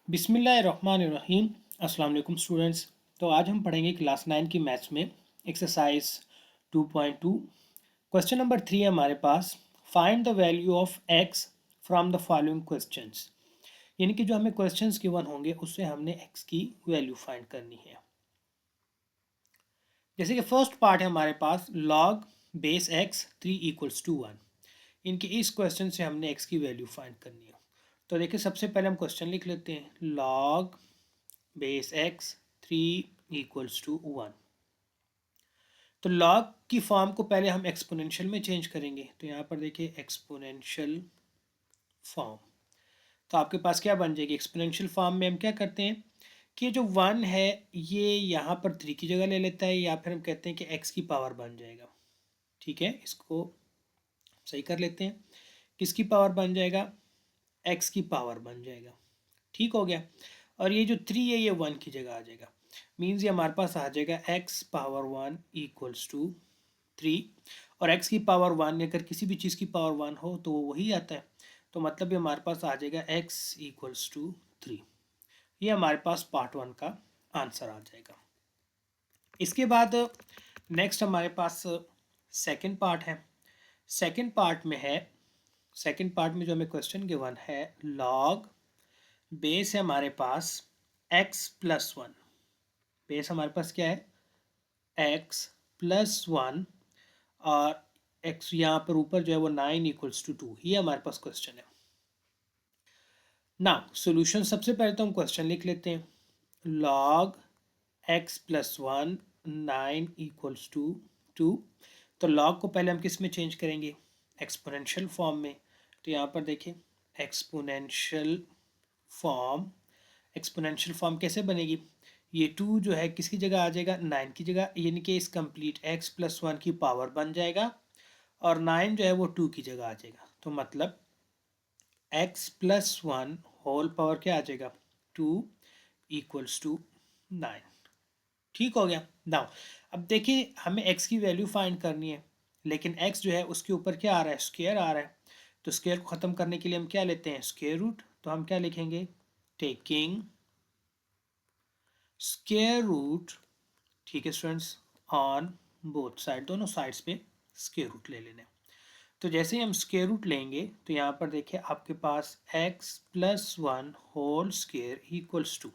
बिस्मिल्लाहिर्रहमानिर्रहीम। अस्सलाम वालेकुम स्टूडेंट्स। तो आज हम पढ़ेंगे क्लास 9 की मैथ्स में एक्सरसाइज 2.2। क्वेश्चन नंबर 3 है हमारे पास। Find the value of x from the following questions. यानी कि जो हमें क्वेश्चंस गिवन होंगे उससे हमने एक्स की वैल्यू फाइंड करनी है। जैसे कि फर्स्ट पार्ट है हमारे पास log base x 3 equals to 1। इनके इस क्वेश्चन से हमने एक्स की वैल्यू फाइंड करनी है। तो देखिए सबसे पहले हम क्वेश्चन लिख लेते हैं। Log base x 3 equals to 1। तो लॉग की फॉर्म को पहले हम एक्सपोनेंशियल में चेंज करेंगे। तो यहाँ पर देखिए एक्सपोनेंशियल फॉर्म। तो आपके पास क्या बन जाएगी? एक्सपोनेंशियल फॉर्म में हम क्या करते हैं कि जो 1 है ये यहाँ पर 3 की जगह ले लेता है, या फिर हम कहते हैं कि x की पावर बन जाएगा। ठीक है, इसको सही कर लेते हैं। किसकी पावर बन जाएगा? x की पावर बन जाएगा। ठीक हो गया। और ये जो 3 है ये 1 की जगह आ जाएगा। मीन्स ये हमारे पास आ जाएगा x पावर 1 इक्वल्स टू 3। और x की पावर 1 अगर किसी भी चीज़ की पावर 1 हो तो वो वही आता है। तो मतलब ये हमारे पास आ जाएगा x इक्वल्स टू 3। ये हमारे पास पार्ट 1 का आंसर आ जाएगा। इसके बाद नेक्स्ट हमारे पास सेकंड पार्ट है। सेकंड पार्ट में है, सेकंड पार्ट में जो हमें क्वेश्चन गिवन है, लॉग बेस है हमारे पास x प्लस 1। बेस हमारे पास क्या है? x plus 1। और x यहाँ पर ऊपर जो है वो 9 इक्वल्स टू 2। ये हमारे पास क्वेश्चन है। नाउ सॉल्यूशन, सबसे पहले तो हम क्वेश्चन लिख लेते हैं। Log x plus 1 9 equals to 2। तो लॉग को पहले हम किस में चेंज करेंगे? एक्सपोनेंशियल फॉर्म में। तो यहाँ पर देखिए एक्सपोनेंशियल फॉर्म। एक्सपोनेंशियल फॉर्म कैसे बनेगी? ये 2 जो है किसकी जगह आ जाएगा? 9 की जगह, यानी कि इस कंप्लीट x प्लस 1 की पावर बन जाएगा। और 9 जो है वो 2 की जगह आ जाएगा। तो मतलब x प्लस 1 होल पावर क्या आ जाएगा? 2 इक्वल्स टू 9। ठीक हो गया। नाउ अब देखिए हमें x की वैल्यू फाइंड करनी है, लेकिन x जो है उसके ऊपर क्या आ रहा है? स्क्वायर आ रहा है। तो स्क्वायर को ख़त्म करने के लिए हम क्या लेते हैं? Square root. तो हम क्या लिखेंगे? Taking square root. ठीक है स्टूडेंट्स, ऑन बोथ साइड, दोनों साइड्स पे स्क्वायर रूट ले लेने। तो जैसे ही हम स्क्वायर रूट लेंगे तो यहाँ पर देखिए आपके पास x plus 1 whole square equals to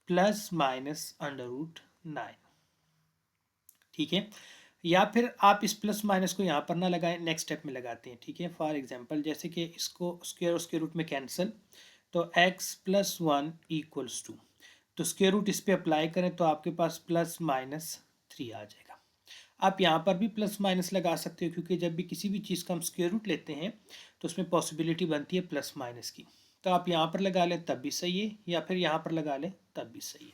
plus minus under root 9। ठीक है, या फिर आप इस प्लस माइनस को यहाँ पर ना लगाएं, नेक्स्ट स्टेप में लगाते हैं। ठीक है, फॉर एग्जांपल जैसे कि इसको स्क्वायर और स्क्वायर रूट में कैंसिल। तो x प्लस 1 इक्वल्स टू, तो स्क्वायर रूट इस पर अप्लाई करें तो आपके पास प्लस माइनस 3 आ जाएगा। आप यहाँ पर भी प्लस माइनस लगा सकते हो, क्योंकि जब भी किसी भी चीज़ का हम स्क्वायर रूट लेते हैं तो उसमें पॉसिबिलिटी बनती है प्लस माइनस की। तो आप यहाँ पर लगा लें तब भी सही है, या फिर यहाँ पर लगा लें तब भी सही है।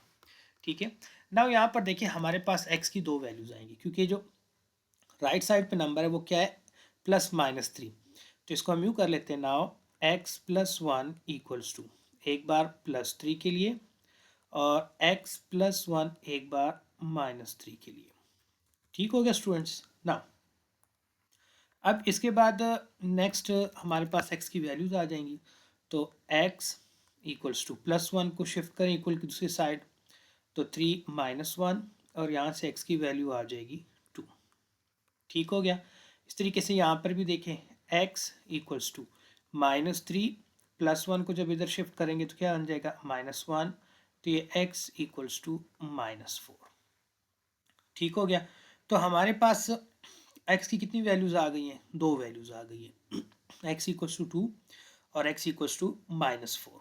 ठीक है, नाउ यहाँ पर देखिए हमारे पास x की दो वैल्यूज आएंगी, क्योंकि जो राइट साइड पे नंबर है वो क्या है? Plus minus 3। तो इसको हम यूँ कर लेते हैं। Now x plus 1 equals to, एक बार प्लस 3 के लिए, और x प्लस 1 एक बार माइनस 3 के लिए। ठीक हो गया स्टूडेंट्स। ना अब इसके बाद नेक्स्ट हमारे पास x की वैल्यूज आ जाएंगी। तो x इक्वल्स टू प्लस 1 को शिफ्ट करें इक्वल की दूसरी साइड, तो 3 माइनस 1, और यहाँ से x की वैल्यू आ जाएगी 2। ठीक हो गया। इस तरीके से यहाँ पर भी देखें, x इक्वल्स टू -3 प्लस 1 को जब इधर शिफ्ट करेंगे तो क्या बन जाएगा? -1। तो ये x इक्वल्स टू -4। ठीक हो गया। तो हमारे पास x की कितनी वैल्यूज आ गई हैं? दो वैल्यूज आ गई हैं, x इक्वल्स टू 2 और x इक्वल्स टू -4।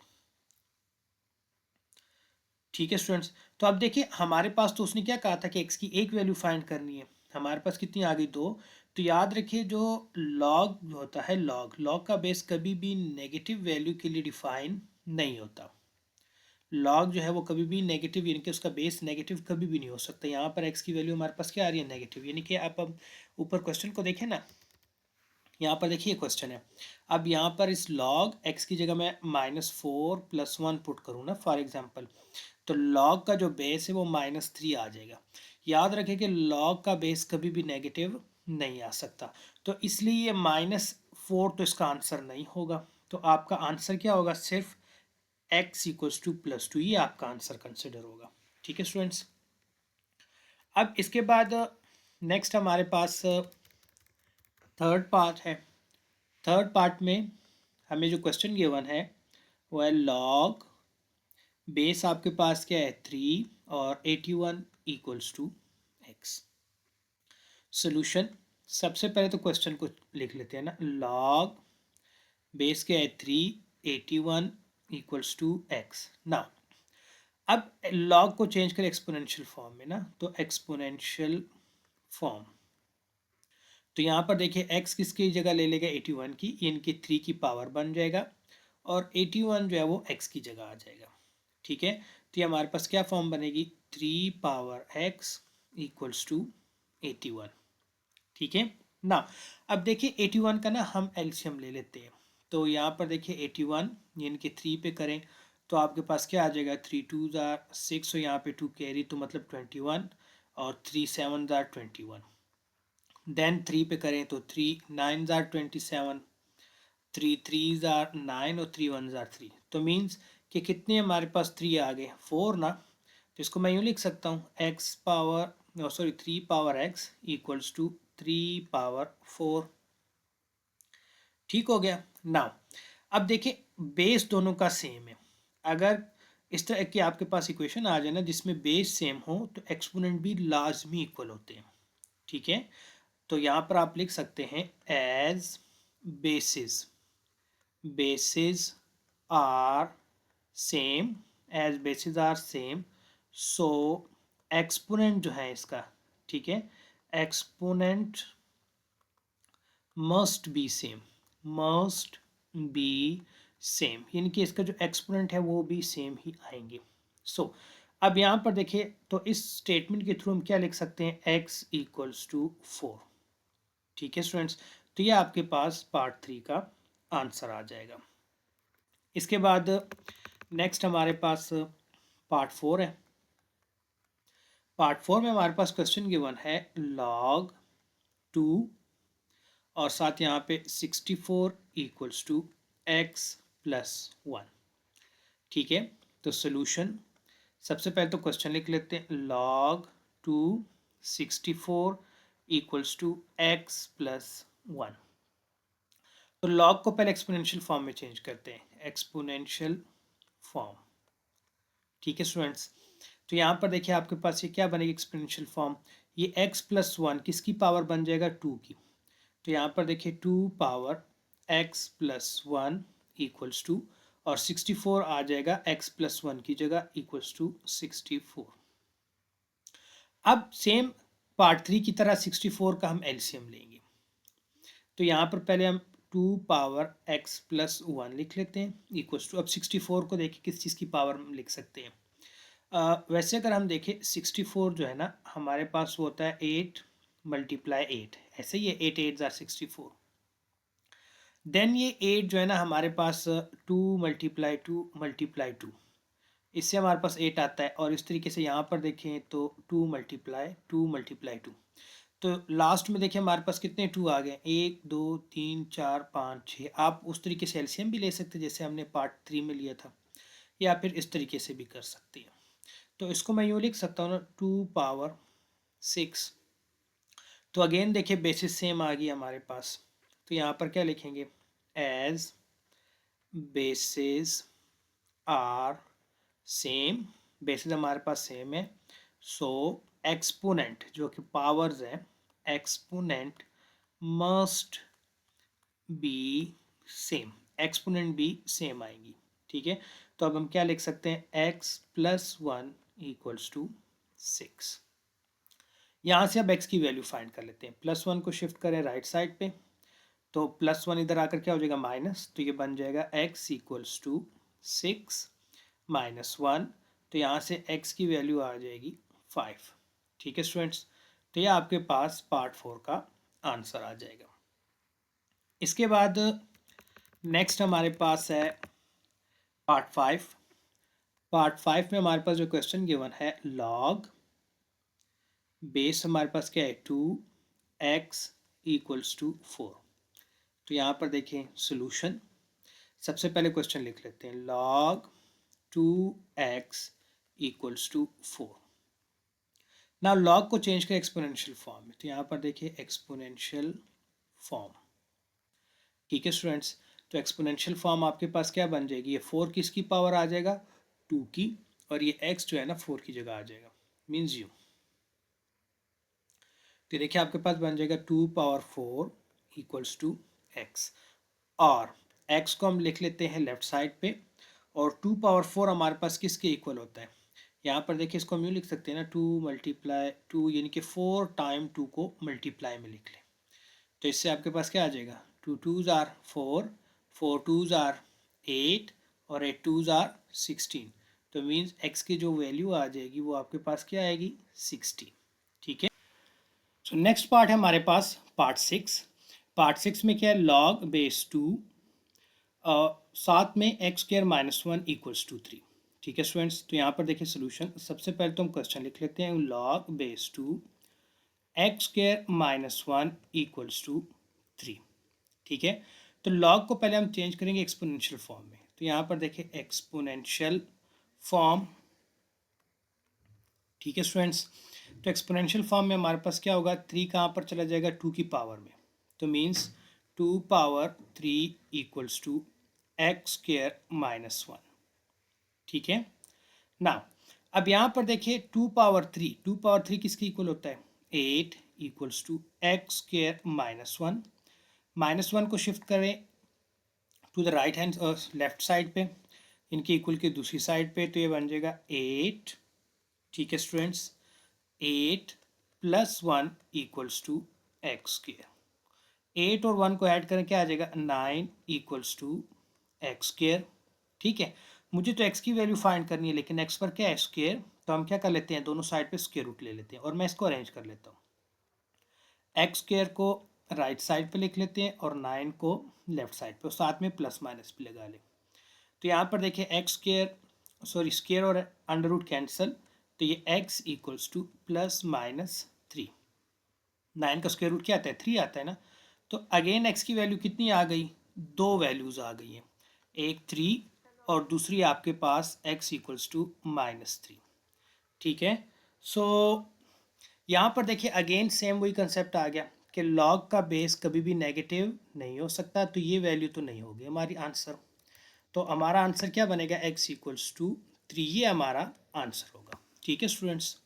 ठीक है स्टूडेंट्स। तो अब देखिए हमारे पास तो उसने क्या कहा था कि x की एक वैल्यू फाइंड करनी है। हमारे पास कितनी आ गई? दो। तो याद रखिए जो लॉग होता है, लॉग का बेस कभी भी नेगेटिव वैल्यू के लिए डिफाइन नहीं होता। लॉग जो है वो कभी भी नेगेटिव, यानी कि उसका बेस नेगेटिव कभी भी नहीं हो सकता। यहाँ पर x की वैल्यू हमारे पास क्या आ रही है? नेगेटिव। यानी कि आप अब ऊपर क्वेश्चन को देखें ना, यहाँ पर देखिए क्वेश्चन है। अब यहाँ पर इस लॉग x की जगह मैं -4 प्लस 1 पुट करूँ ना फॉर एग्जांपल, तो लॉग का जो बेस है वो -3 आ जाएगा। याद रखें कि लॉग का बेस कभी भी नेगेटिव नहीं आ सकता। तो इसलिए ये -4 तो इसका आंसर नहीं होगा। तो आपका आंसर क्या होगा? सिर्फ x इक्वल्स टू +2, ये आपका आंसर कंसिडर होगा। ठीक है स्टूडेंट्स। अब इसके बाद नेक्स्ट हमारे पास थर्ड पार्ट है। थर्ड पार्ट में हमें जो क्वेश्चन गिवन है वो है लॉग बेस आपके पास क्या है 3 और 81 इक्वल्स टू x। सोल्यूशन, सबसे पहले तो क्वेश्चन को लिख लेते हैं ना, लॉग बेस क्या है 3, 81 इक्वल्स टू x। ना अब लॉग को चेंज करें एक्सपोनेंशियल फॉर्म में ना, तो एक्सपोनेंशियल फॉर्म, तो यहाँ पर देखिए x किसकी जगह ले लेगा 81 की, ये इनकी 3 की पावर बन जाएगा और 81 जो है वो x की जगह आ जाएगा। ठीक है, तो ये हमारे पास क्या फॉर्म बनेगी 3 पावर x इक्वल्स टू 81। ठीक है ना। अब देखिए 81 का ना हम एलसीएम ले लेते हैं, तो यहाँ पर देखिए 81 ये इनके 3 पे करें तो आपके पास क्या आ जाएगा 3 2 जार 6, और यहाँ पे 2 कैरी तो मतलब 21 और 3 7 जार 21। देन 3 पे करें तो 3 9 जार 27, 3 3 जार 9 और 3 1 जार 3, तो मीन्स कि कितने हमारे पास 3 आ गए 4 ना। तो इसको मैं यूँ लिख सकता हूँ x power sorry 3 power x equals to 3 power 4। ठीक हो गया। नाउ अब देखिए बेस दोनों का सेम है, अगर इस तरह की आपके पास इक्वेशन आ जाए ना जिसमें बेस सेम हो तो एक्सपोनेंट भी लाजमी इक्वल होते हैं। ठीक है, तो यहाँ पर आप लिख सकते हैं as bases, bases are same, as bases are same, so exponent जो है इसका, ठीक है, exponent must be same, must be same, यानी कि इसका जो एक्सपोनेंट है वो भी सेम ही आएंगे। सो अब यहाँ पर देखिए तो इस स्टेटमेंट के थ्रू हम क्या लिख सकते हैं x इक्वल्स टू 4। ठीक है स्टूडेंट्स, तो ये आपके पास पार्ट 3 का आंसर आ जाएगा। इसके बाद नेक्स्ट हमारे पास पार्ट 4 है। पार्ट 4 में हमारे पास क्वेश्चन गिवन है log 2 और साथ यहाँ पे 64 इक्वल्स टू x प्लस 1। ठीक है, तो सोल्यूशन, सबसे पहले तो क्वेश्चन लिख लेते हैं log 2 64 equals to x plus 1। तो log को पहले एक्सपोनेंशियल फॉर्म में चेंज करते हैं, एक्सपोनेंशियल फॉर्म। ठीक है स्टूडेंट्स, तो यहाँ पर देखिए आपके पास ये क्या बनेगी एक्सपोनेंशियल फॉर्म, ये x प्लस 1 किसकी पावर बन जाएगा 2 की, तो यहाँ पर देखिए 2 power x plus 1 equals to, और 64 आ जाएगा x प्लस 1 की जगह इक्वल्स टू 64। अब सेम पार्ट 3 की तरह 64 का हम एलसीएम लेंगे, तो यहाँ पर पहले हम 2 पावर x प्लस 1 लिख लेते हैं इक्वल्स टू, अब 64 को देखिए किस चीज़ की पावर हम लिख सकते हैं। वैसे अगर हम देखें 64 जो है ना हमारे पास वो होता है 8 मल्टीप्लाई 8, ऐसे ही है 8 8 जार 64। देन ये 8 जो है ना हमारे पास 2 मल्टीप्लाई 2 मल्टीप्लाई 2, इससे हमारे पास 8 आता है, और इस तरीके से यहाँ पर देखें तो 2 मल्टीप्लाई 2 मल्टीप्लाई 2, तो लास्ट में देखिए हमारे पास कितने 2 आ गए 1 2 3 4 5 6। आप उस तरीके से एलसीएम भी ले सकते हैं जैसे हमने पार्ट 3 में लिया था, या फिर इस तरीके से भी कर सकते हैं। तो इसको मैं यूँ लिख सकता हूँ ना 2 पावर 6। तो अगेन देखिए बेसिस सेम आ गई हमारे पास, तो यहाँ पर क्या लिखेंगे as bases are same, bases हमारे पास सेम है, सो एक्सपोनेंट जो कि पावर्स है exponent must be same, exponent भी सेम आएंगी। ठीक है, तो अब हम क्या लिख सकते हैं x प्लस 1 इक्वल्स टू 6। यहाँ से अब x की वैल्यू फाइंड कर लेते हैं, प्लस 1 को शिफ्ट करें राइट साइड पे, तो प्लस 1 इधर आकर क्या हो जाएगा माइनस, तो ये बन जाएगा x इक्वल्स टू 6 माइनस 1, तो यहाँ से x की वैल्यू आ जाएगी 5। ठीक है स्टूडेंट्स, तो ये आपके पास पार्ट 4 का आंसर आ जाएगा। इसके बाद नेक्स्ट हमारे पास है पार्ट 5। पार्ट 5 में हमारे पास जो क्वेश्चन गिवन है लॉग बेस हमारे पास क्या है 2x इक्वल्स टू 4। तो यहाँ पर देखें सोल्यूशन, सबसे पहले क्वेश्चन लिख लेते हैं लॉग 2x इक्वल्स टू 4। ना लॉग को चेंज करें एक्सपोनेंशियल फॉर्म में, तो यहाँ पर देखिए एक्सपोनेंशियल फॉर्म। ठीक है स्टूडेंट्स, तो एक्सपोनेंशियल फॉर्म आपके पास क्या बन जाएगी, ये 4 किसकी पावर आ जाएगा, 2 की, और ये x जो है ना 4 की जगह आ जाएगा, मीन्स यू। तो देखिए आपके पास बन जाएगा 2 पावर 4 इक्वल्स टू x, और x को हम लिख लेते हैं लेफ्ट साइड पे, और 2 पावर 4 हमारे पास किसके इक्वल होता है, यहाँ पर देखिए इसको हम यूँ लिख सकते हैं ना, 2 मल्टीप्लाई 2 यानी कि 4 टाइम 2 को मल्टीप्लाई में लिख लें, तो इससे आपके पास क्या आ जाएगा, 2 2s आर 4, 4 2s आर 8, और 8 2s आर 16, तो मीन्स x की जो वैल्यू आ जाएगी वो आपके पास क्या आएगी, 16। ठीक है, सो नेक्स्ट पार्ट है हमारे पास पार्ट 6। पार्ट 6 में क्या है, लॉग बेस 2 साथ में x square minus 1 equals to 3। ठीक है स्टूडेंट्स, तो यहाँ पर देखिए सोल्यूशन, सबसे पहले तो हम क्वेश्चन लिख लेते हैं, log base 2 x square minus 1 equals to 3। ठीक है, तो लॉग को पहले हम चेंज करेंगे एक्सपोनेंशियल फॉर्म में, तो यहाँ पर देखिए एक्सपोनेंशियल फॉर्म। ठीक है स्टूडेंट्स, तो एक्सपोनेंशियल फॉर्म में हमारे पास क्या होगा, 3 कहाँ पर चला जाएगा, 2 की पावर में, तो means 2 power 3 equals to x square minus 1। ठीक है ना, अब यहाँ पर देखिए 2 पावर 3 किसकी इक्वल होता है, 8 equals to x square minus 1। Minus 1 को शिफ्ट करें to the right hand left side पे, इनके इक्वल की दूसरी साइड पे, तो ये बन जाएगा 8। ठीक है students, 8 plus 1 equals to x square, 8 और 1 को ऐड करें क्या आ जाएगा, 9 इक्वल्स टू एक्स स्क्र। ठीक है, मुझे तो x की वैल्यू फाइंड करनी है, लेकिन x पर क्या है, स्क्वायर, तो हम क्या कर लेते हैं, दोनों साइड पे स्क्वायर रूट ले लेते हैं, और मैं इसको अरेंज कर लेता हूँ, एक्स स्क्वायर को राइट साइड पे लिख लेते हैं और 9 को लेफ्ट साइड पे, और साथ में प्लस माइनस भी लगा लें, तो यहाँ पर देखिए एक्स स्क्वायर, सॉरी स्क्वायर और अंडर रूट कैंसिल, तो ये x equals to plus minus 3। 9 का स्क्वायर रूट क्या आता है, 3 आता है ना, तो अगेन x की वैल्यू कितनी आ गई, दो वैल्यूज आ गई हैं, एक 3 और दूसरी आपके पास x इक्वल्स टू माइनस 3। ठीक है, सो यहाँ पर देखिए अगेन सेम वही कंसेप्ट आ गया कि log का बेस कभी भी नेगेटिव नहीं हो सकता, तो ये वैल्यू तो नहीं होगी हमारी आंसर, तो हमारा आंसर क्या बनेगा, x इक्वल्स टू 3, ये हमारा आंसर होगा। ठीक है स्टूडेंट्स।